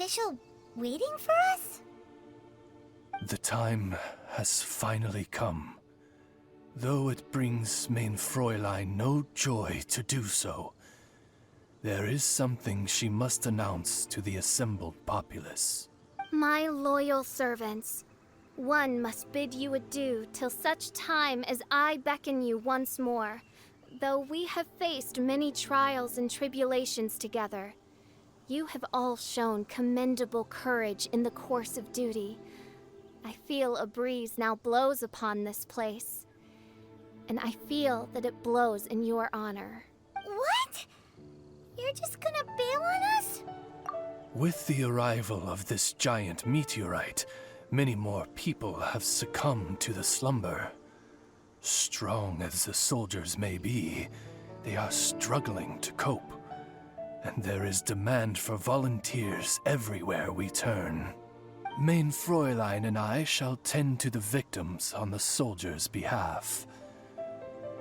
Fischl waiting for us? The time has finally come. Though it brings main Fräulein no joy to do so, there is something she must announce to the assembled populace. My loyal servants, one must bid you adieu till such time as I beckon you once more. Though we have faced many trials and tribulations together, you have all shown commendable courage in the course of duty. I feel a breeze now blows upon this place, and I feel that it blows in your honor. What? You're just gonna bail on us? With the arrival of this giant meteorite, many more people have succumbed to the slumber. Strong as the soldiers may be, they are struggling to cope, and there is demand for volunteers everywhere we turn. Main Fräulein and I shall tend to the victims on the soldiers' behalf.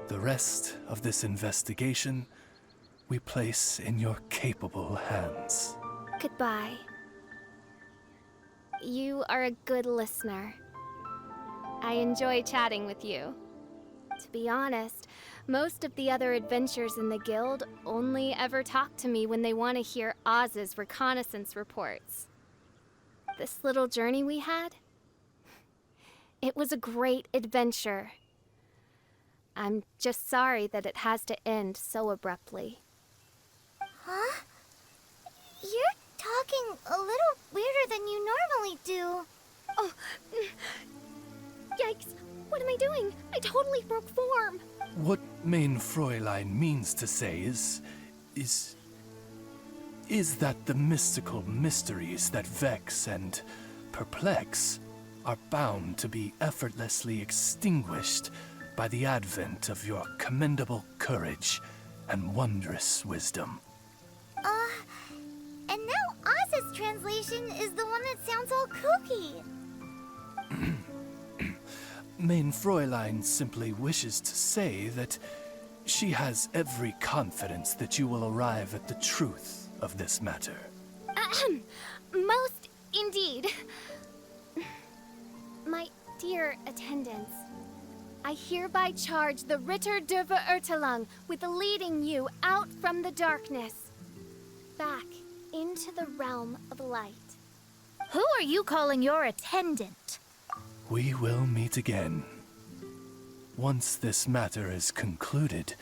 The rest of this investigation we place in your capable hands. Goodbye. You are a good listener. I enjoy chatting with you. To be honest, most of the other adventurers in the guild only ever talk to me when they want to hear Oz's reconnaissance reports. This little journey we had, it was a great adventure. I'm just sorry that it has to end so abruptly. Huh? You're talking a little weirder than you normally do. Oh, yikes! What am I doing? I totally broke form! What main Fräulein means to say is that the mystical mysteries that vex and perplex are bound to be effortlessly extinguished by the advent of your commendable courage and wondrous wisdom. And now Oz's translation is the one that sounds all kooky. Main Fräulein simply wishes to say that she has every confidence that you will arrive at the truth of this matter. Most indeed. My dear attendants, I hereby charge the Ritter der Verurteilung with leading you out from the darkness, back into the realm of light. Who are you calling your attendant? We will meet again. Once this matter is concluded,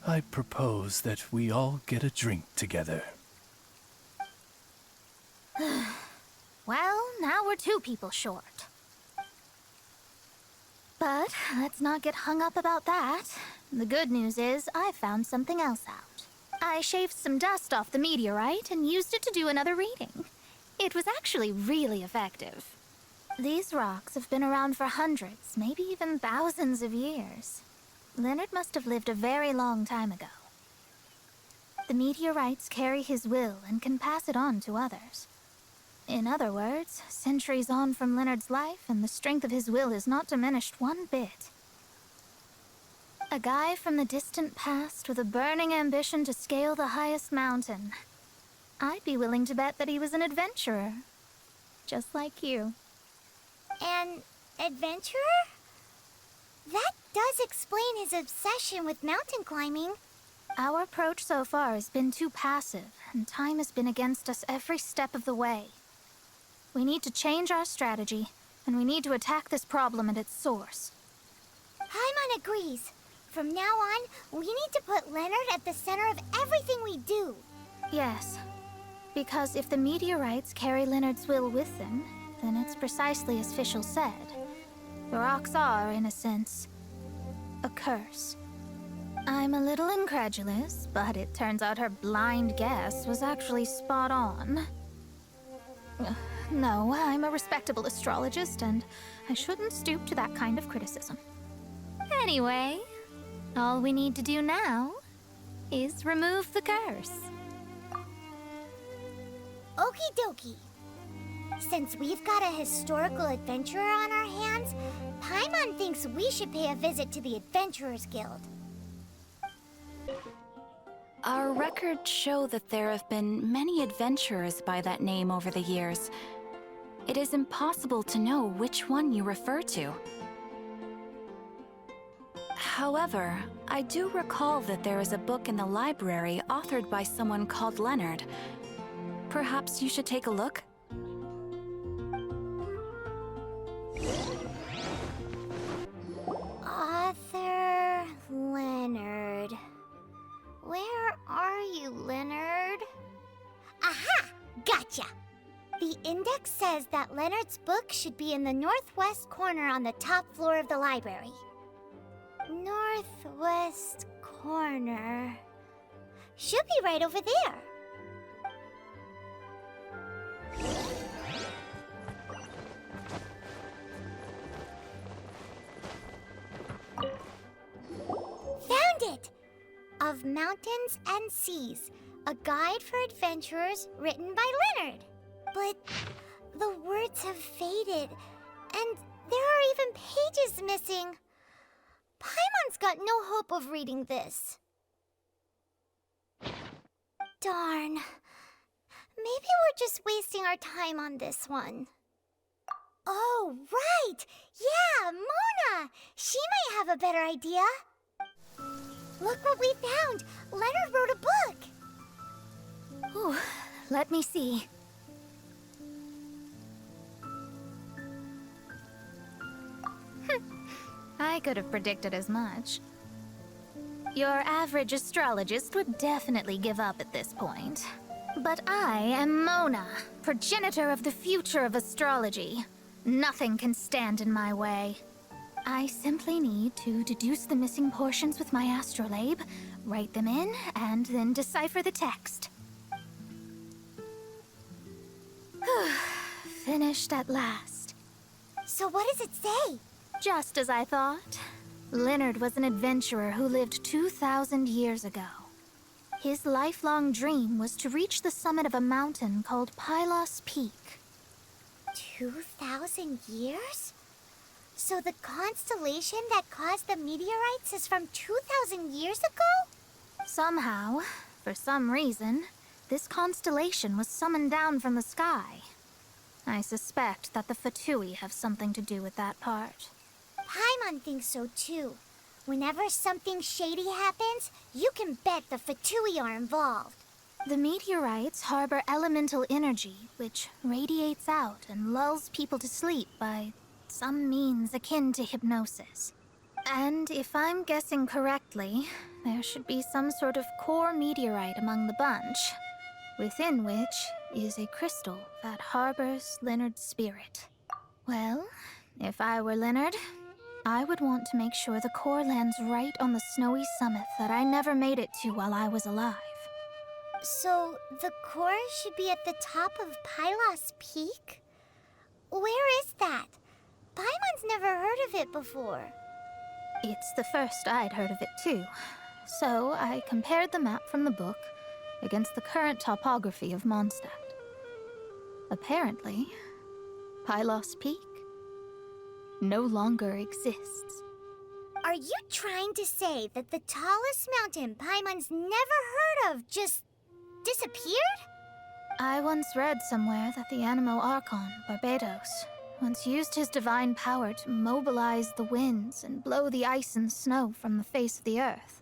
I propose that we all get a drink together. Well, now we're two people short. But let's not get hung up about that. The good news is I found something else out. I shaved some dust off the meteorite and used it to do another reading. It was actually really effective. These rocks have been around for hundreds, maybe even thousands of years. Leonard must have lived a very long time ago. The meteorites carry his will and can pass it on to others. In other words, centuries on from Leonard's life, and the strength of his will is not diminished one bit. A guy from the distant past with a burning ambition to scale the highest mountain. I'd be willing to bet that he was an adventurer, just like you. An adventurer? That does explain his obsession with mountain climbing. Our approach so far has been too passive, and time has been against us every step of the way. We need to change our strategy, and we need to attack this problem at its source. Paimon agrees. From now on, we need to put Leonard at the center of everything we do. Yes, because if the meteorites carry Leonard's will with them, then it's precisely as Fischl said. The rocks are, in a sense, a curse. I'm a little incredulous, but it turns out her blind guess was actually spot on. No, I'm a respectable astrologist, and I shouldn't stoop to that kind of criticism. Anyway, all we need to do now is remove the curse. Okie dokie. Since we've got a historical adventurer on our hands, Paimon thinks we should pay a visit to the Adventurers Guild. Our records show that there have been many adventurers by that name over the years. It is impossible to know which one you refer to. However, I do recall that there is a book in the library authored by someone called Leonard. Perhaps you should take a look? Author Leonard. Where are you, Leonard? Aha! Gotcha! The index says that Leonard's book should be in the northwest corner on the top floor of the library. Northwest corner. Should be right over there. Found it! Of Mountains and Seas, a guide for adventurers written by Leonard. But the words have faded, and there are even pages missing. Paimon's got no hope of reading this. Darn. Maybe we're just wasting our time on this one. Oh, right! Yeah, Mona! She might have a better idea. Look what we found! Leonard wrote a book! Ooh, let me see. I could have predicted as much. Your average astrologist would definitely give up at this point. But I am Mona, progenitor of the future of astrology. Nothing can stand in my way. I simply need to deduce the missing portions with my astrolabe, write them in, and then decipher the text. Finished at last. So what does it say? Just as I thought. Leonard was an adventurer who lived 2,000 years ago. His lifelong dream was to reach the summit of a mountain called Pylos Peak. 2,000 years? So the constellation that caused the meteorites is from 2,000 years ago? Somehow, for some reason, this constellation was summoned down from the sky. I suspect that the Fatui have something to do with that part. Paimon thinks so too. Whenever something shady happens, you can bet the Fatui are involved. The meteorites harbor elemental energy, which radiates out and lulls people to sleep by some means akin to hypnosis. And if I'm guessing correctly, there should be some sort of core meteorite among the bunch, within which is a crystal that harbors Leonard's spirit. Well, if I were Leonard, I would want to make sure the core lands right on the snowy summit that I never made it to while I was alive. So the core should be at the top of Pylos Peak? Where is that? Paimon's never heard of it before. It's the first I'd heard of it too. So I compared the map from the book against the current topography of Mondstadt. Apparently, Pylos Peak no longer exists. Are you trying to say that the tallest mountain Paimon's never heard of just disappeared? I once read somewhere that the Animo Archon, Barbados, once used his divine power to mobilize the winds and blow the ice and snow from the face of the earth.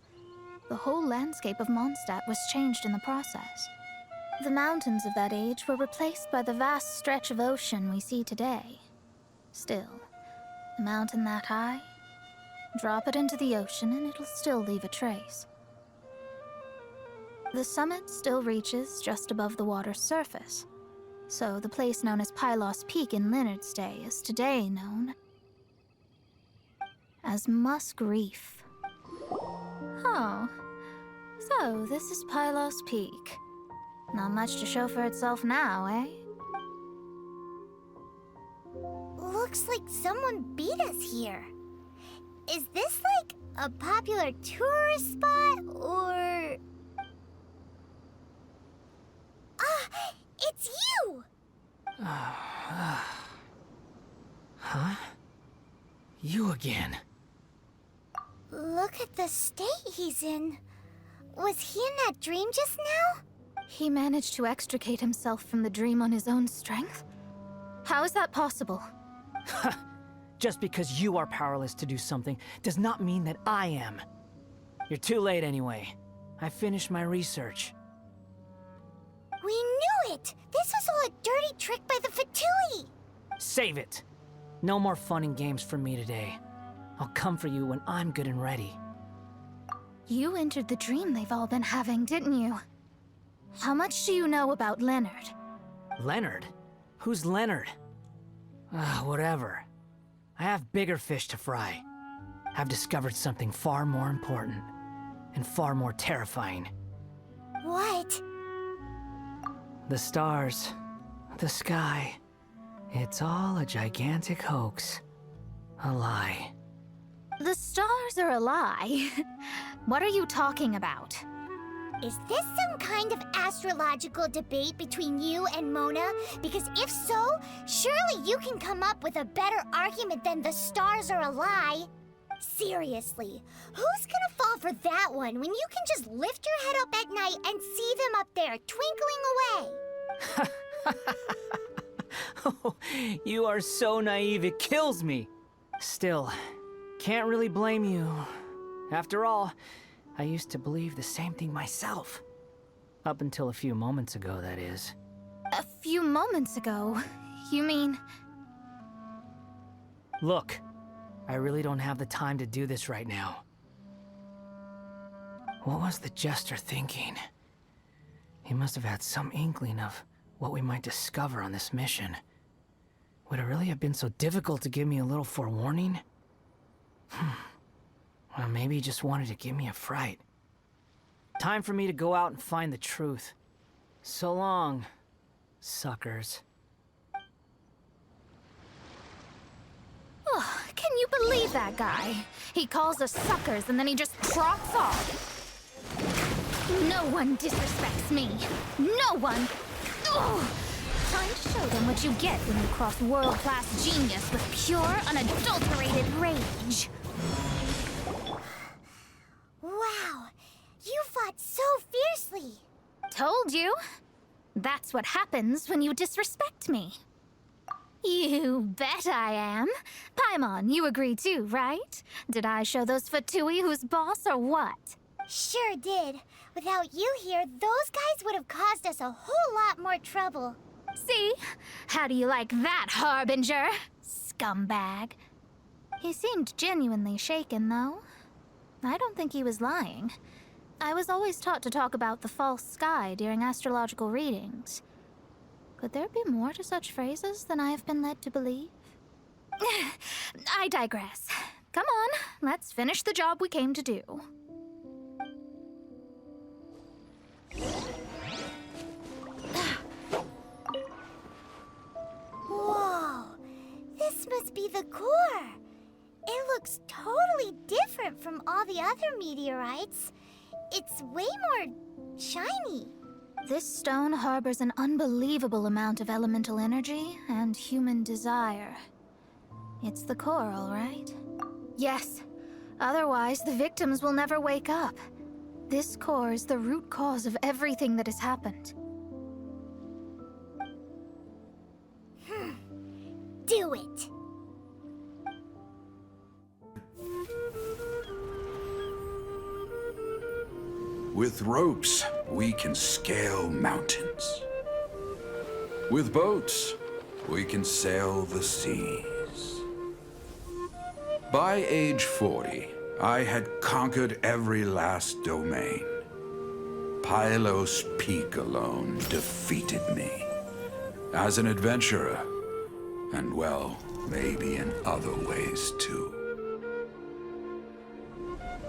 The whole landscape of Mondstadt was changed in the process. The mountains of that age were replaced by the vast stretch of ocean we see today. Still, a mountain that high, drop it into the ocean and it'll still leave a trace. The summit still reaches just above the water's surface, so the place known as Pylos Peak in Leonard's day is today known as Musk Reef. Oh, so this is Pylos Peak. Not much to show for itself now, eh? Looks like someone beat us here. Is this like a popular tourist spot, or... Ah! It's you! Huh? You again. Look at the state he's in. Was he in that dream just now? He managed to extricate himself from the dream on his own strength? How is that possible? Just because you are powerless to do something does not mean that I am. You're too late anyway. I finished my research. We knew it! This was all a dirty trick by the Fatui! Save it! No more fun and games for me today. I'll come for you when I'm good and ready. You entered the dream they've all been having, didn't you? How much do you know about Leonard? Leonard? Who's Leonard? Whatever. I have bigger fish to fry. I've discovered something far more important and far more terrifying. What? The stars, the sky, it's all a gigantic hoax. A lie. The stars are a lie. What are you talking about? Is this some kind of astrological debate between you and Mona? Because if so, surely you can come up with a better argument than the stars are a lie. Seriously, who's gonna fall for that one when you can just lift your head up at night and see them up there twinkling away? Oh, you are so naive, it kills me. Still, can't really blame you. After all, I used to believe the same thing myself. Up until a few moments ago, that is. A few moments ago? You mean... Look, I really don't have the time to do this right now. What was the Jester thinking? He must have had some inkling of what we might discover on this mission. Would it really have been so difficult to give me a little forewarning? Or maybe he just wanted to give me a fright. Time for me to go out and find the truth. So long, suckers. Oh, can you believe that guy? He calls us suckers and then he just trots off. No one disrespects me. No one. Ugh. Time to show them what you get when you cross world-class genius with pure, unadulterated rage. Wow, you fought so fiercely. Told you. That's what happens when you disrespect me. You bet I am. Paimon, you agree too, right? Did I show those Fatui who's boss or what? Sure did. Without you here, those guys would have caused us a whole lot more trouble. See? How do you like that, Harbinger? Scumbag. He seemed genuinely shaken, though. I don't think he was lying. I was always taught to talk about the false sky during astrological readings. Could there be more to such phrases than I have been led to believe? I digress. Come on, let's finish the job we came to do. Whoa, this must be the core. It looks totally different from all the other meteorites. It's way more shiny. This stone harbors an unbelievable amount of elemental energy and human desire. It's the core, all right? Yes. Otherwise, the victims will never wake up. This core is the root cause of everything that has happened. Do it. With ropes, we can scale mountains. With boats, we can sail the seas. By age 40, I had conquered every last domain. Pylos Peak alone defeated me. As an adventurer, and well, maybe in other ways too.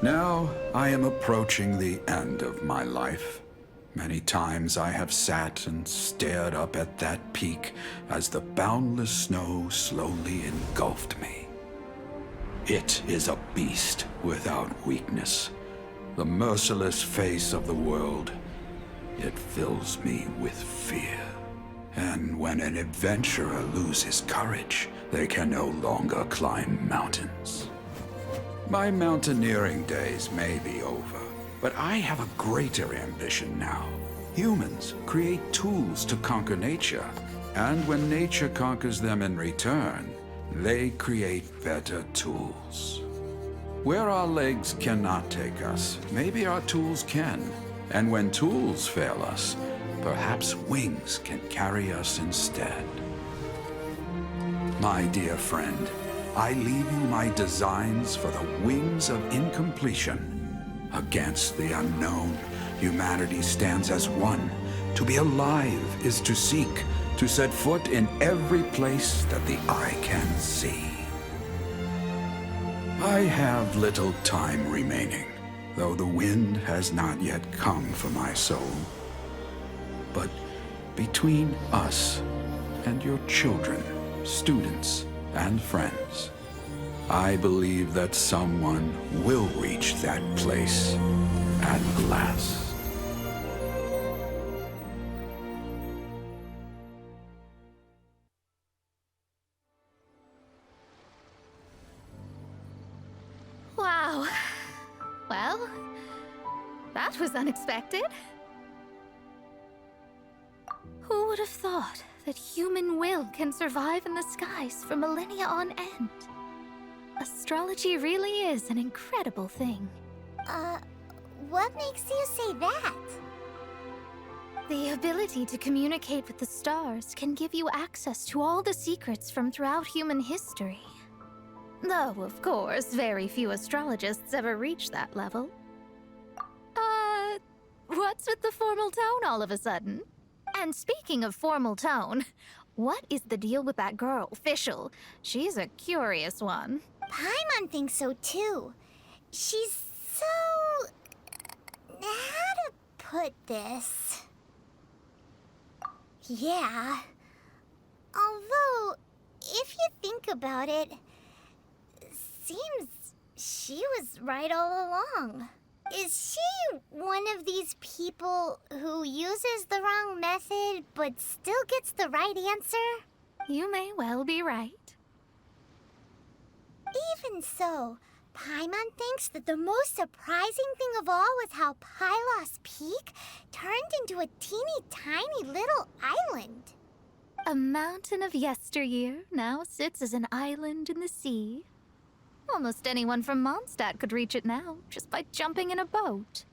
Now, I am approaching the end of my life. Many times I have sat and stared up at that peak as the boundless snow slowly engulfed me. It is a beast without weakness, the merciless face of the world. It fills me with fear. And when an adventurer loses courage, they can no longer climb mountains. My mountaineering days may be over, But I have a greater ambition now. Humans create tools to conquer nature, and when nature conquers them in return, they create better tools. Where our legs cannot take us, maybe our tools can. And when tools fail us, perhaps wings can carry us instead. My dear friend, I leave you my designs for the wings of incompletion. Against the unknown, humanity stands as one. To be alive is to seek, to set foot in every place that the eye can see. I have little time remaining, though the wind has not yet come for my soul. But between us and your children, students, and friends, I believe that someone will reach that place at last. Wow. Well, that was unexpected. Who would have thought that human will can survive in the skies for millennia on end? Astrology really is an incredible thing. What makes you say that? The ability to communicate with the stars can give you access to all the secrets from throughout human history. Though, of course, very few astrologists ever reach that level. What's with the formal tone all of a sudden? And speaking of formal tone, what is the deal with that girl, Fischl? She's a curious one. Paimon thinks so too. She's so... how to put this? Yeah. Although, if you think about it, seems she was right all along. Is she one of these people who uses the wrong method but still gets the right answer? You may well be right. Even so, Paimon thinks that the most surprising thing of all was how Pylos Peak turned into a teeny tiny little island. A mountain of yesteryear now sits as an island in the sea. Almost anyone from Mondstadt could reach it now, just by jumping in a boat.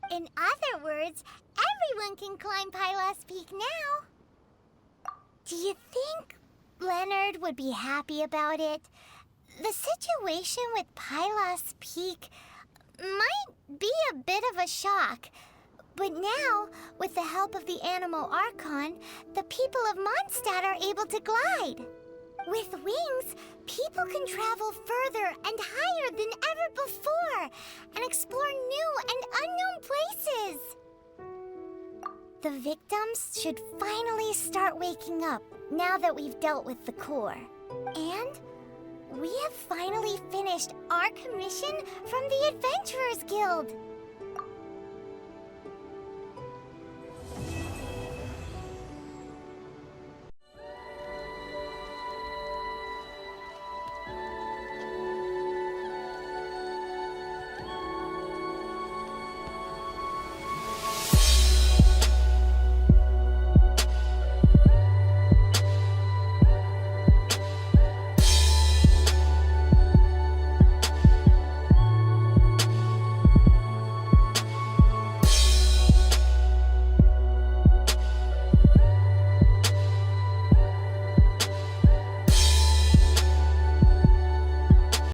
In other words, everyone can climb Pylos Peak now. Do you think Leonard would be happy about it? The situation with Pylos Peak might be a bit of a shock. But now, with the help of the Animal Archon, the people of Mondstadt are able to glide. With wings, people can travel further and higher than ever before and explore new and unknown places. The victims should finally start waking up now that we've dealt with the core. And we have finally finished our commission from the Adventurers Guild.